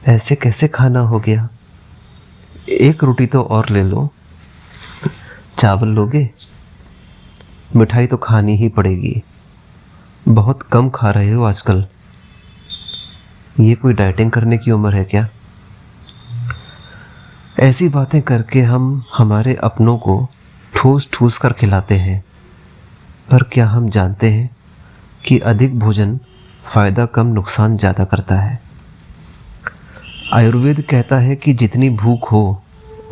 ऐसे कैसे खाना हो गया? एक रोटी तो और ले लो। चावल लोगे? मिठाई तो खानी ही पड़ेगी। बहुत कम खा रहे हो आजकल। ये कोई डाइटिंग करने की उम्र है क्या? ऐसी बातें करके हम हमारे अपनों को ठूस ठूस कर खिलाते हैं। पर क्या हम जानते हैं कि अधिक भोजन फायदा कम नुकसान ज़्यादा करता है। आयुर्वेद कहता है कि जितनी भूख हो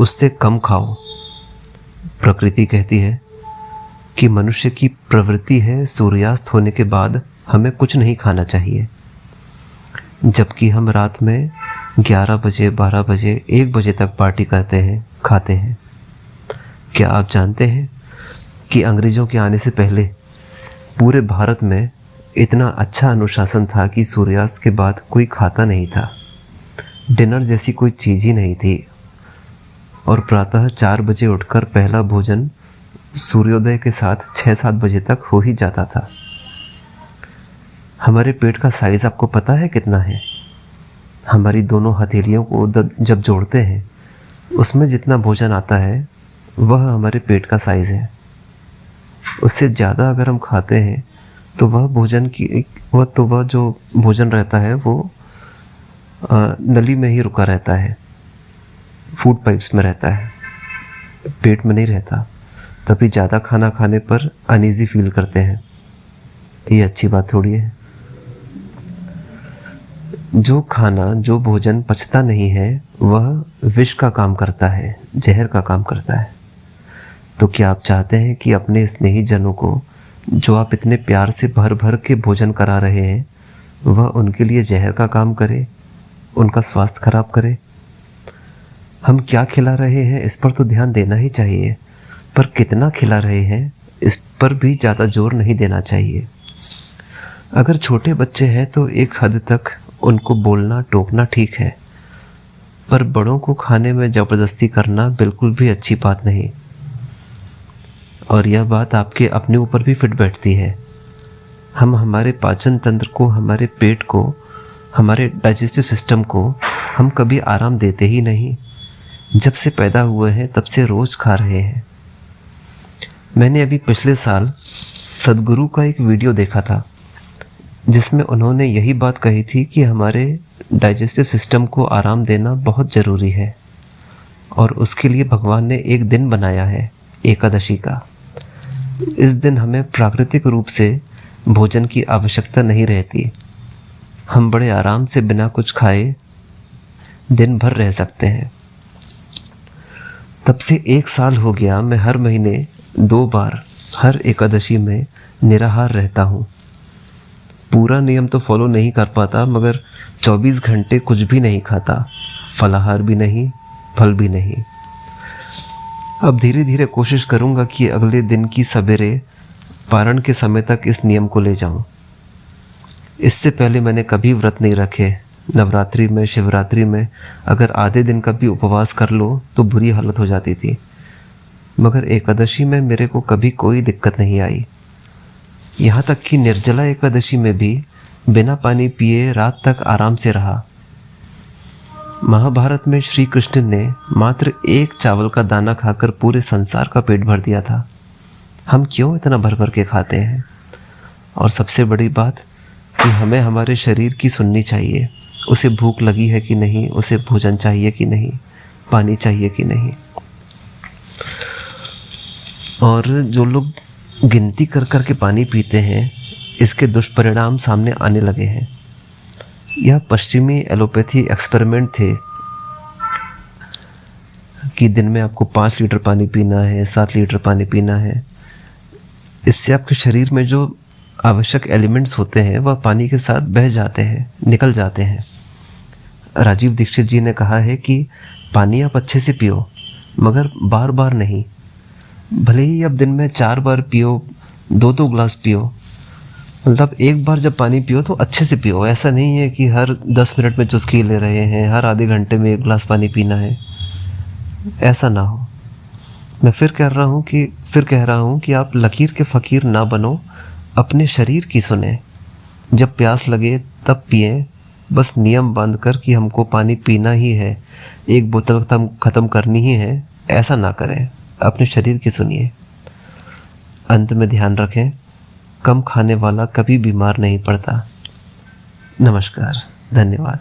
उससे कम खाओ। प्रकृति कहती है कि मनुष्य की प्रवृत्ति है सूर्यास्त होने के बाद हमें कुछ नहीं खाना चाहिए, जबकि हम रात में 11 बजे 12 बजे 1 बजे तक पार्टी करते हैं, खाते हैं। क्या आप जानते हैं कि अंग्रेज़ों के आने से पहले पूरे भारत में इतना अच्छा अनुशासन था कि सूर्यास्त के बाद कोई खाता नहीं था। डिनर जैसी कोई चीज़ ही नहीं थी और प्रातः 4 बजे उठकर पहला भोजन सूर्योदय के साथ 6-7 बजे तक हो ही जाता था। हमारे पेट का साइज़ आपको पता है कितना है? हमारी दोनों हथेलियों को जब जोड़ते हैं उसमें जितना भोजन आता है वह हमारे पेट का साइज़ है। उससे ज़्यादा अगर हम खाते हैं तो वह जो भोजन रहता है वो नली में ही रुका रहता है, फूड पाइप्स में रहता है, पेट में नहीं रहता। तभी ज़्यादा खाना खाने पर अनईज़ी फील करते हैं। ये अच्छी बात थोड़ी है। जो भोजन पचता नहीं है वह विष का काम करता है, जहर का काम करता है। तो क्या आप चाहते हैं कि अपने स्नेही जनों को जो आप इतने प्यार से भर भर के भोजन करा रहे हैं वह उनके लिए जहर का काम करे, उनका स्वास्थ्य खराब करे? हम क्या खिला रहे हैं इस पर तो ध्यान देना ही चाहिए, पर कितना खिला रहे हैं इस पर भी ज़्यादा जोर नहीं देना चाहिए। अगर छोटे बच्चे हैं तो एक हद तक उनको बोलना टोकना ठीक है, पर बड़ों को खाने में ज़बरदस्ती करना बिल्कुल भी अच्छी बात नहीं। और यह बात आपके अपने ऊपर भी फिट बैठती है। हम हमारे पाचन तंत्र को, हमारे पेट को, हमारे डाइजेस्टिव सिस्टम को हम कभी आराम देते ही नहीं। जब से पैदा हुए हैं तब से रोज़ खा रहे हैं। मैंने अभी पिछले साल सदगुरु का एक वीडियो देखा था जिसमें उन्होंने यही बात कही थी कि हमारे डाइजेस्टिव सिस्टम को आराम देना बहुत ज़रूरी है और उसके लिए भगवान ने एक दिन बनाया है, एकादशी का। इस दिन हमें प्राकृतिक रूप से भोजन की आवश्यकता नहीं रहती। हम बड़े आराम से बिना कुछ खाए दिन भर रह सकते हैं। तब से 1 साल हो गया मैं हर महीने 2 बार हर एकादशी में निराहार रहता हूँ। पूरा नियम तो फॉलो नहीं कर पाता, मगर 24 घंटे कुछ भी नहीं खाता, फलाहार भी नहीं, फल भी नहीं। अब धीरे धीरे कोशिश करूँगा कि अगले दिन की सवेरे पारण के समय तक इस नियम को ले जाऊँ। इससे पहले मैंने कभी व्रत नहीं रखे। नवरात्रि में, शिवरात्रि में अगर आधे दिन का भी उपवास कर लो तो बुरी हालत हो जाती थी, मगर एकादशी में मेरे को कभी कोई दिक्कत नहीं आई। यहाँ तक कि निर्जला एकादशी में भी बिना पानी पिए रात तक आराम से रहा। महाभारत में श्री कृष्ण ने मात्र 1 चावल का दाना खाकर पूरे संसार का पेट भर दिया था। हम क्यों इतना भर भर के खाते हैं? और सबसे बड़ी बात कि हमें हमारे शरीर की सुननी चाहिए। उसे भूख लगी है कि नहीं, उसे भोजन चाहिए कि नहीं, पानी चाहिए कि नहीं। और जो लोग गिनती कर कर के पानी पीते हैं, इसके दुष्परिणाम सामने आने लगे हैं। यह पश्चिमी एलोपैथी एक्सपेरिमेंट थे कि दिन में आपको 5 लीटर पानी पीना है, 7 लीटर पानी पीना है। इससे आपके शरीर में जो आवश्यक एलिमेंट्स होते हैं वह पानी के साथ बह जाते हैं, निकल जाते हैं। राजीव दीक्षित जी ने कहा है कि पानी आप अच्छे से पियो, मगर बार बार नहीं। भले ही आप दिन में 4 बार पियो, 2-2 ग्लास पियो, मतलब एक बार जब पानी पियो तो अच्छे से पियो। ऐसा नहीं है कि हर 10 मिनट में चुस्की ले रहे हैं, हर आधे घंटे में 1 ग्लास पानी पीना है, ऐसा ना हो। मैं फिर कह रहा हूँ कि आप लकीर के फ़कीर ना बनो, अपने शरीर की सुने। जब प्यास लगे तब पिएं, बस नियम बांधकर कि हमको पानी पीना ही है, एक बोतल खत्म करनी ही है, ऐसा ना करें। अपने शरीर की सुनिए। अंत में ध्यान रखें, कम खाने वाला कभी बीमार नहीं पड़ता। नमस्कार, धन्यवाद।